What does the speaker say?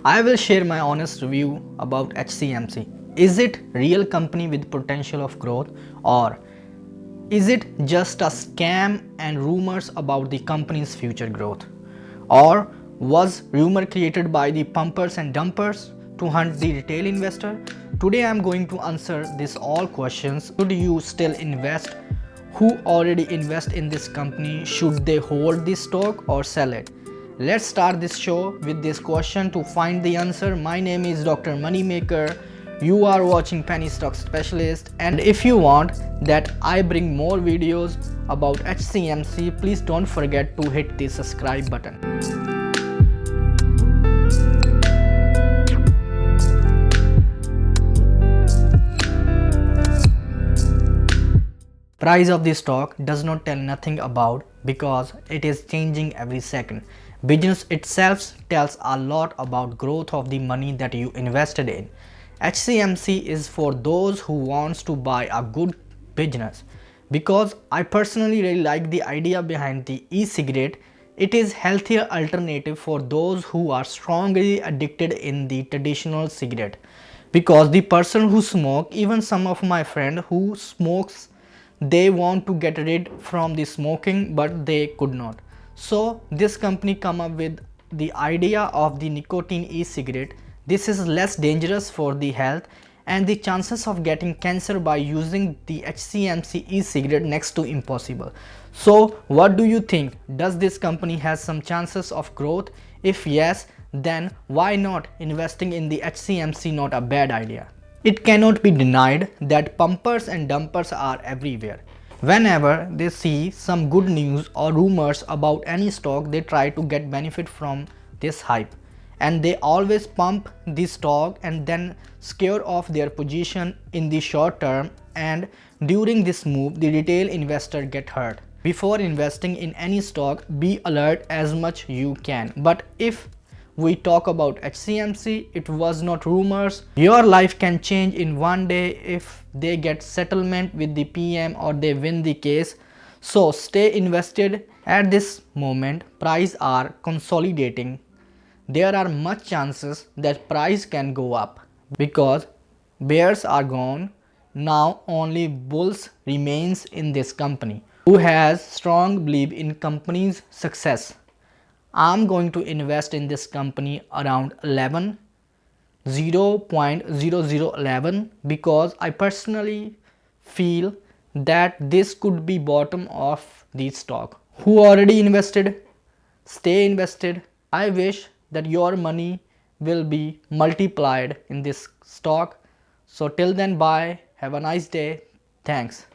I will share my honest review about HCMC. Is it real company with potential of growth, or is it just a scam and rumors about the company's future growth? Or was rumor created by the pumpers and dumpers to hunt the retail investor? Today I am going to answer these all questions. Should you still invest? Who already invest in this company? Should they hold this stock or sell it? Let's start this show with this question to find the answer. My name is Dr. Moneymaker. You are watching Penny Stock Specialist, and if you want that I bring more videos about HCMC, please don't forget to hit the subscribe button. Price of the stock does not tell nothing about because it is changing every second. Business itself tells a lot about growth of the money that you invested in. HCMC is for those who wants to buy a good business. Because I personally really like the idea behind the e-cigarette. It is healthier alternative for those who are strongly addicted in the traditional cigarette. Because the person who smoke, even some of my friend who smokes, they want to get rid from the smoking but they could not. So this company come up with the idea of the nicotine e-cigarette. This is less dangerous for the health, and the chances of getting cancer by using the HCMC e-cigarette next to impossible. So what do you think? Does this company has some chances of growth? If yes, then why not investing in the HCMC not a bad idea? It cannot be denied that pumpers and dumpers are everywhere. Whenever they see some good news or rumors about any stock, they try to get benefit from this hype. And they always pump the stock and then scare off their position in the short term, and during this move the retail investor get hurt. Before investing in any stock, be alert as much you can. But if we talk about HCMC, it was not rumors. Your life can change in one day if they get settlement with the PM or they win the case. So stay invested. At this moment, price are consolidating. There are much chances that price can go up because bears are gone. Now only bulls remains in this company who has strong belief in company's success. I'm going to invest in this company around 0.0011 because I personally feel that this could be bottom of the stock. Who already invested? Stay invested. I wish that your money will be multiplied in this stock. So till then, bye. Have a nice day. Thanks.